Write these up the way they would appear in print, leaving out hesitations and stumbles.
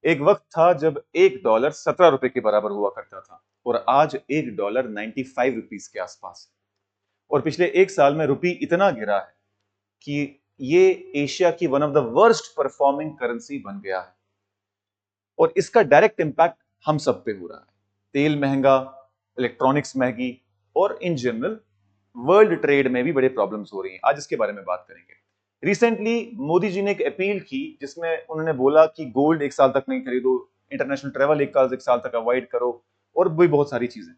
एक वक्त था जब $1 ₹17 के बराबर हुआ करता था और आज $1 ₹95 के आसपास। और पिछले एक साल में रुपी इतना गिरा है कि ये एशिया की one of the worst performing currency बन गया है। और इसका डायरेक्ट इंपैक्ट हम सब पे हो रहा है। तेल महंगा, इलेक्ट्रॉनिक्स महंगी और इन जनरल वर्ल्ड ट्रेड में भी बड़े प्रॉब्लम्स हो रही हैं। आज इसके बारे में बात करेंगे। रिसेंटली मोदी जी ने एक अपील की जिसमें उन्होंने बोला कि गोल्ड एक साल तक नहीं खरीदो, इंटरनेशनल ट्रेवल एक साल तक अवॉइड करो और भी बहुत सारी चीजें,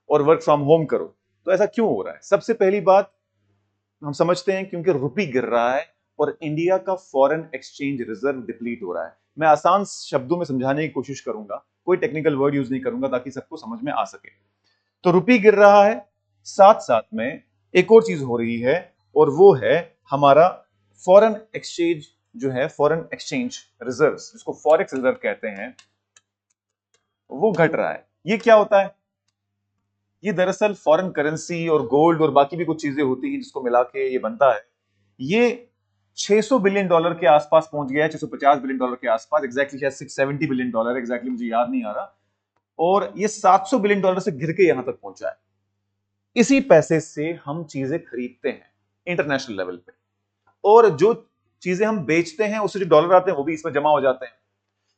और वर्क फ्रॉम होम करो। तो ऐसा क्यों हो रहा है? सबसे पहली बात हम समझते हैं क्योंकि रुपी गिर रहा है और इंडिया का फॉरेन एक्सचेंज रिजर्व डिप्लीट हो रहा है। मैं आसान शब्दों में समझाने की कोशिश करूंगा, कोई टेक्निकल वर्ड यूज नहीं करूंगा ताकि सबको समझ में आ सके। तो रुपी गिर रहा है, साथ साथ में एक और चीज हो रही है और वो है हमारा फॉरेन एक्सचेंज जो है, फॉरेन एक्सचेंज रिजर्व जिसको फॉरेक्स रिजर्व कहते हैं, वो घट रहा है। ये क्या होता है? ये दरअसल फॉरेन करेंसी और गोल्ड और बाकी भी कुछ चीजें होती हैं जिसको मिला के ये बनता है। ये $600 बिलियन के आसपास पहुंच गया है, $650 बिलियन के आसपास, एग्जैक्टली शायद $670 बिलियन, एग्जैक्टली मुझे याद नहीं आ रहा। और ये $700 बिलियन से गिर के यहां तक पहुंचा है। इसी पैसे से हम चीजें खरीदते हैं इंटरनेशनल लेवल पे, और जो चीजें हम बेचते हैं उससे जो डॉलर आते हैं वो भी इसमें जमा हो जाते हैं।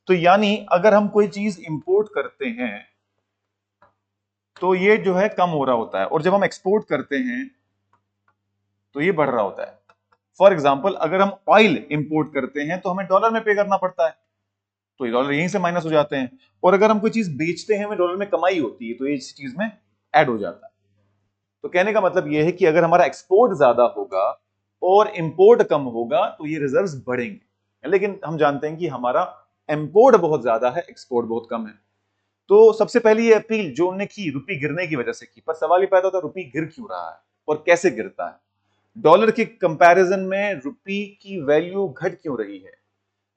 तो यानी अगर हम कोई चीज इंपोर्ट करते हैं तो ये जो है कम हो रहा होता है, और जब हम एक्सपोर्ट करते हैं तो ये बढ़ रहा होता है। फॉर एग्जाम्पल, अगर हम ऑयल इंपोर्ट करते हैं तो हमें डॉलर में पे करना पड़ता है, तो ये डॉलर यहीं से माइनस हो जाते हैं। और अगर हम कोई चीज बेचते हैं हमें डॉलर में कमाई होती है तो ये इस चीज में ऐड हो जाता है। तो कहने का मतलब यह है कि अगर हमारा एक्सपोर्ट ज्यादा होगा और इंपोर्ट कम होगा तो ये रिजर्व्स बढ़ेंगे। लेकिन हम जानते हैं कि हमारा इंपोर्ट बहुत ज्यादा है, एक्सपोर्ट बहुत कम है। तो सबसे पहली ये अपील जो उन्होंने की रुपी गिरने की वजह से की, पर सवाल ये पैदा होता है रुपी गिर क्यों रहा है और कैसे गिरता है? डॉलर के कंपैरिजन में रुपी की वैल्यू घट क्यों रही है?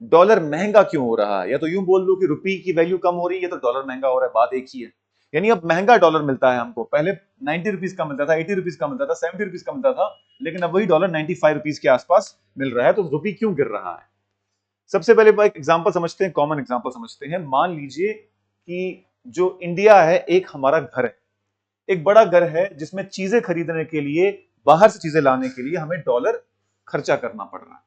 डॉलर महंगा क्यों हो रहा है? या तो यूं बोल लो कि रुपी की वैल्यू कम हो रही है तो डॉलर महंगा हो रहा है, बात एक ही है। यानी अब महंगा डॉलर मिलता है हमको। पहले ₹90 का मिलता था, ₹80 का मिलता था, ₹70 का मिलता था, लेकिन अब वही डॉलर ₹95 के आसपास मिल रहा है। तो रुपी क्यों गिर रहा है? सबसे पहले एक एग्जांपल समझते हैं, कॉमन एग्जांपल समझते हैं। मान लीजिए कि जो इंडिया है एक हमारा घर है, एक बड़ा घर है जिसमें चीजें खरीदने के लिए, बाहर से चीजें लाने के लिए हमें डॉलर खर्चा करना पड़ रहा है।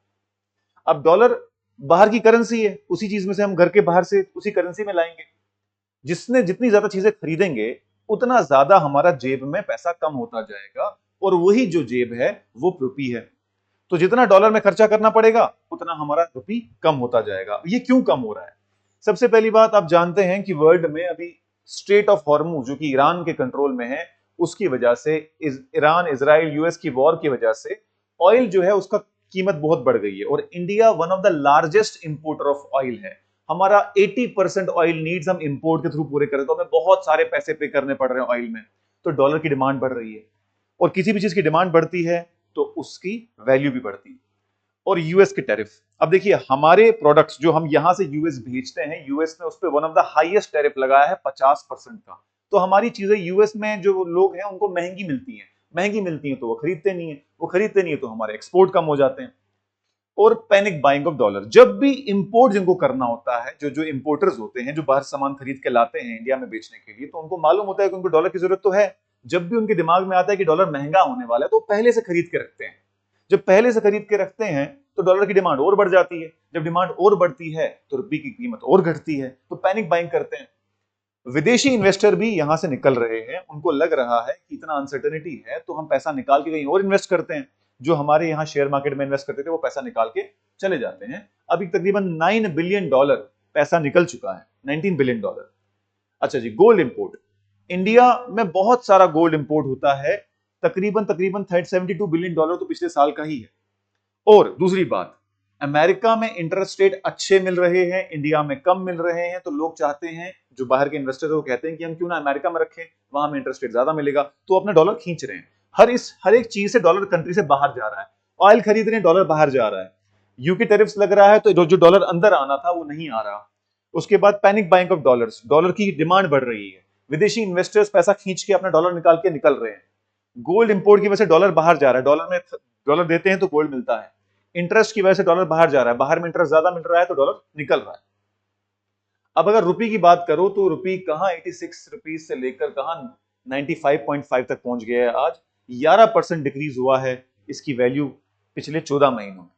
अब डॉलर बाहर की करेंसी है, उसी चीज में से हम घर के बाहर से उसी करेंसी में लाएंगे। जिसने जितनी ज्यादा चीजें खरीदेंगे उतना ज्यादा हमारा जेब में पैसा कम होता जाएगा, और वही जो जेब है वो रुपी है। तो जितना डॉलर में खर्चा करना पड़ेगा उतना हमारा रुपी कम होता जाएगा। ये क्यों कम हो रहा है? सबसे पहली बात, आप जानते हैं कि वर्ल्ड में अभी स्ट्रेट ऑफ हॉर्मुज जो कि ईरान के कंट्रोल में है, उसकी वजह से, ईरान इजराइल यूएस की वॉर की वजह से ऑयल जो है उसका कीमत बहुत बढ़ गई है। और India one of the largest importer of oil है। हमारा 80% ऑयल नीड्स हम इंपोर्ट के थ्रू पूरे करें तो हमें बहुत सारे पैसे पे करने पड़ रहे हैं ऑयल में। तो डॉलर की डिमांड बढ़ रही है, और किसी भी चीज की डिमांड बढ़ती है तो उसकी वैल्यू भी बढ़ती है। और यूएस के टैरिफ, अब देखिए हमारे प्रोडक्ट्स जो हम यहां से यूएस भेजते हैं, यूएस ने उस पर one of the highest tariff लगाया है 50% का। तो हमारी चीजें यूएस में जो लोग हैं उनको महंगी मिलती हैं, महंगी मिलती हैं तो वो खरीदते नहीं है, वो खरीदते नहीं है तो हमारे एक्सपोर्ट कम हो जाते हैं। और पैनिक बाइंग ऑफ डॉलर, जब भी इंपोर्ट जिनको करना होता है, जो जो इंपोर्टर्स होते हैं जो बाहर सामान खरीद के लाते हैं इंडिया में बेचने के लिए, तो उनको मालूम होता है कि उनको डॉलर की जरूरत तो है। जब भी उनके दिमाग में आता है कि डॉलर महंगा होने वाला है तो पहले से खरीद के रखते हैं। जब पहले से खरीद के रखते हैं तो डॉलर की डिमांड और बढ़ जाती है। जब डिमांड और बढ़ती है तो रुपये की कीमत और घटती है, तो पैनिक बाइंग करते हैं। विदेशी इन्वेस्टर भी यहां से निकल रहे हैं, उनको लग रहा है कि इतना अनसर्टेनिटी है तो हम पैसा निकाल के कहीं और इन्वेस्ट करते हैं। जो हमारे यहां शेयर मार्केट में इन्वेस्ट करते थे वो पैसा निकाल के चले जाते हैं। अभी तकरीबन $9 बिलियन पैसा निकल चुका है, $19 बिलियन। अच्छा जी, गोल्ड इंपोर्ट, इंडिया में बहुत सारा गोल्ड इंपोर्ट होता है, तकरीबन तकरीबन $72 बिलियन तो पिछले साल का ही है। और दूसरी बात, अमेरिका में इंटरेस्ट रेट अच्छे मिल रहे हैं, इंडिया में कम मिल रहे हैं, तो लोग चाहते हैं, जो बाहर के इन्वेस्टर है वो कहते हैं कि हम क्यों ना अमेरिका में रखें, वहां हमें इंटरेस्ट रेट ज्यादा मिलेगा, तो अपने डॉलर खींच रहे हैं। हर एक चीज से डॉलर कंट्री से बाहर जा रहा है। ऑयल खरीद रहे हैं, डॉलर बाहर जा रहा है। यूके टैरिफ्स लग रहा है तो जो डॉलर अंदर आना था वो नहीं आ रहा। उसके बाद panic buying of dollars, dollar की डिमांड बढ़ रही है, विदेशी इन्वेस्टर्स पैसा खींच के अपना डॉलर निकाल के निकल रहे हैं। गोल्ड इंपोर्ट की वजह से डॉलर बाहर जा रहा है, डॉलर में डॉलर देते हैं तो गोल्ड मिलता है। इंटरेस्ट की वजह से डॉलर बाहर जा रहा है, बाहर में इंटरेस्ट ज्यादा मिल रहा है तो डॉलर निकल रहा है। अब अगर रुपये की बात करो तो रुपये कहां 86 रुपीज से लेकर कहां 95.5 तक पहुंच गया है आज। 11% डिक्रीज हुआ है इसकी वैल्यू पिछले 14 महीनों में।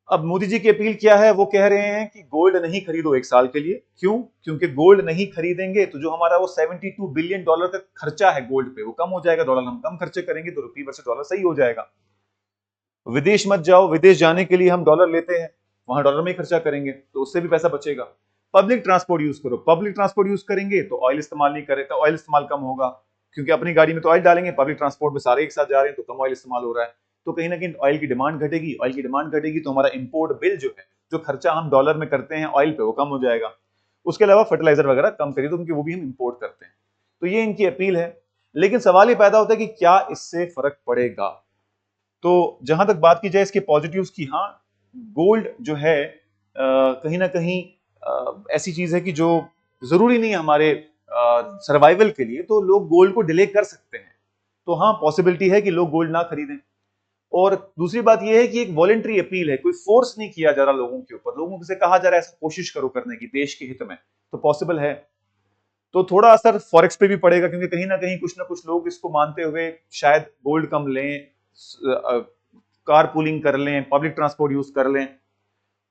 अब मोदी जी की अपील क्या है, वो कह रहे हैं कि गोल्ड नहीं खरीदो एक साल के लिए। क्यों? क्योंकि गोल्ड नहीं खरीदेंगे तो जो हमारा वो $72 बिलियन का खर्चा है गोल्ड पे, वो कम हो जाएगा। डॉलर हम कम खर्चे करेंगे तो रुपये वर्सेस डॉलर सही हो जाएगा। विदेश मत जाओ, विदेश जाने के लिए हम डॉलर लेते हैं, वहां डॉलर में ही खर्चा करेंगे तो उससे भी पैसा बचेगा। पब्लिक ट्रांसपोर्ट यूज करो, पब्लिक ट्रांसपोर्ट यूज करेंगे तो ऑयल इस्तेमाल नहीं करेगा, ऑयल इस्तेमाल कम होगा, क्योंकि अपनी गाड़ी में तो ऑयल डालेंगे, पब्लिक ट्रांसपोर्ट में सारे एक साथ जा रहे हैं तो कम ऑयल इस्तेमाल हो रहा है। तो कहीं ना कहीं ऑयल की डिमांड घटेगी, ऑयल की डिमांड घटेगी तो हमारा इंपोर्ट बिल जो है, जो खर्चा हम डॉलर में करते हैं ऑयल पे, वो कम हो जाएगा। उसके अलावा फर्टिलाइजर वगैरह कम करिए तो क्योंकि वो भी हम इंपोर्ट करते हैं। तो ये इनकी अपील है। लेकिन सवाल ये पैदा होता है कि क्या इससे फर्क पड़ेगा। तो जहां तक बात की जाए इसके पॉजिटिव्स की, हाँ, गोल्ड जो है कहीं ना कहीं ऐसी चीज है कि जो जरूरी नहीं है हमारे सर्वाइवल के लिए, तो लोग गोल्ड को डिले कर सकते हैं। तो हाँ, पॉसिबिलिटी है कि लोग गोल्ड ना खरीदें। और दूसरी बात यह है कि एक वॉलेंट्री अपील है, कोई फोर्स नहीं किया जा रहा लोगों के ऊपर, लोगों से कहा जा रहा है ऐसा कोशिश करो करने की देश के हित में, तो पॉसिबल है। तो थोड़ा असर फॉरेक्स पे भी पड़ेगा, क्योंकि कहीं ना कुछ लोग इसको मानते हुए शायद गोल्ड कम लें, कार पूलिंग कर लें, पब्लिक ट्रांसपोर्ट यूज कर लें,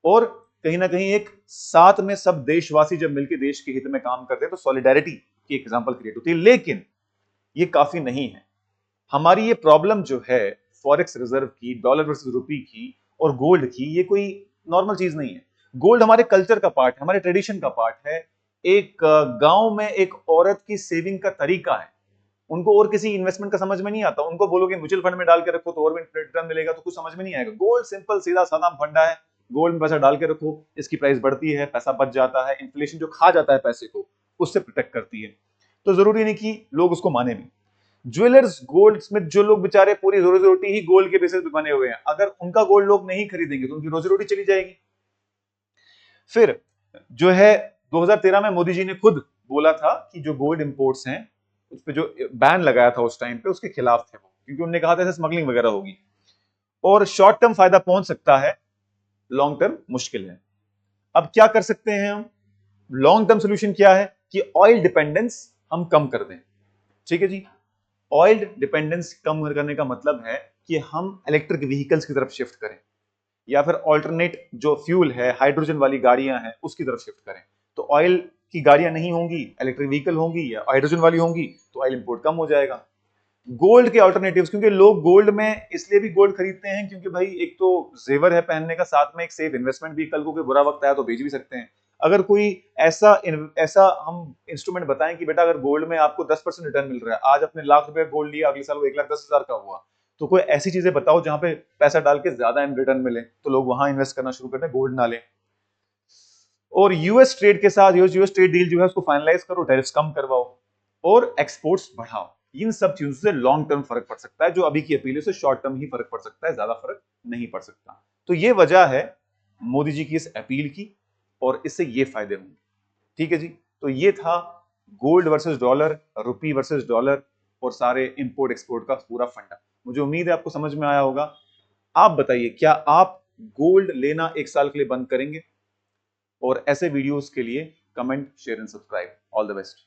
और कहीं ना कहीं एक साथ में सब देशवासी जब मिलकर देश के हित में काम करते हैं तो सॉलिडारिटी की एग्जांपल क्रिएट होती है। लेकिन ये काफी नहीं है। हमारी ये प्रॉब्लम जो है फॉरेक्स रिजर्व की, डॉलर वर्सेस रुपये की और गोल्ड की, ये कोई नॉर्मल चीज नहीं है। गोल्ड हमारे कल्चर का पार्ट है, हमारे ट्रेडिशन का पार्ट है। एक गांव में एक औरत की सेविंग का तरीका है। उनको और किसी इन्वेस्टमेंट का समझ में नहीं आता। उनको बोलोगे म्यूचुअल फंड में डाल के रखो तो और रिटर्न मिलेगा, तो कुछ समझ में नहीं आएगा। गोल्ड सिंपल सीधा साधा फंडा है। गोल्ड में पैसा डाल के रखो, इसकी प्राइस बढ़ती है, पैसा बच जाता है, इन्फ्लेशन जो खा जाता है पैसे को उससे प्रोटेक्ट करती है। तो जरूरी नहीं कि लोग उसको माने भी। ज्वेलर्स, गोल्ड स्मिथ, जो लोग बेचारे पूरी रोजी रोटी ही गोल्ड के बेसिस पे बने हुए हैं, अगर उनका गोल्ड लोग नहीं खरीदेंगे तो उनकी रोजी रोटी चली जाएगी। फिर जो है 2013 में मोदी जी ने खुद बोला था कि जो गोल्ड इंपोर्ट्स हैं उस पे जो बैन लगाया था उस टाइम पे, उसके खिलाफ थे वो, क्योंकि उन्होंने कहा था ऐसे स्मगलिंग वगैरह होगी। और शॉर्ट टर्म फायदा पहुंच सकता है, लॉन्ग टर्म मुश्किल है। अब क्या कर सकते हैं हम? लॉन्ग टर्म सोल्यूशन क्या है कि ऑयल डिपेंडेंस हम कम कर दें। ठीक है जी। ऑयल डिपेंडेंस कम करने का मतलब है कि हम इलेक्ट्रिक व्हीकल्स की तरफ शिफ्ट करें, या फिर ऑल्टरनेट जो फ्यूल है, हाइड्रोजन वाली गाड़ियां हैं, उसकी तरफ शिफ्ट करें। तो ऑयल की गाड़ियां नहीं होंगी, इलेक्ट्रिक व्हीकल होंगी या हाइड्रोजन वाली होंगी, तो ऑयल इंपोर्ट कम हो जाएगा। गोल्ड के ऑल्टरनेटिव्स, क्योंकि लोग गोल्ड में इसलिए भी गोल्ड खरीदते हैं क्योंकि भाई एक तो जेवर है पहनने का, साथ में एक सेफ इन्वेस्टमेंट भी, कल को कोई बुरा वक्त आया तो बेच भी सकते हैं। अगर कोई ऐसा ऐसा हम इंस्ट्रूमेंट बताएं कि बेटा अगर गोल्ड में आपको 10% रिटर्न मिल रहा है, आज अपने ₹1,00,000 गोल्ड लिया, अगले साल वो 1,10,000 का हुआ, तो कोई ऐसी चीजें बताओ जहां पे पैसा डाल के ज्यादा रिटर्न मिले, तो लोग वहां इन्वेस्ट करना शुरू करते हैं, गोल्ड ना लें। और यूएस ट्रेड के साथ, यूएस ट्रेड डील जो है उसको फाइनलाइज करो, टैरिफ्स कम करवाओ और एक्सपोर्ट्स बढ़ाओ। इन सब चीजों से लॉन्ग टर्म फर्क पड़ सकता है। जो अभी की अपील है उससे शॉर्ट टर्म ही फर्क पड़ सकता है, ज्यादा फर्क नहीं पड़ सकता। तो ये वजह है मोदी जी की इस अपील की, और इससे ये फायदे होंगे। ठीक है जी। तो ये था गोल्ड वर्सेस डॉलर, रुपी वर्सेस डॉलर और सारे इंपोर्ट एक्सपोर्ट का पूरा फंडा। मुझे उम्मीद है आपको समझ में आया होगा। आप बताइए, क्या आप गोल्ड लेना एक साल के लिए बंद करेंगे? और ऐसे वीडियोस के लिए comment, share and subscribe. All the best.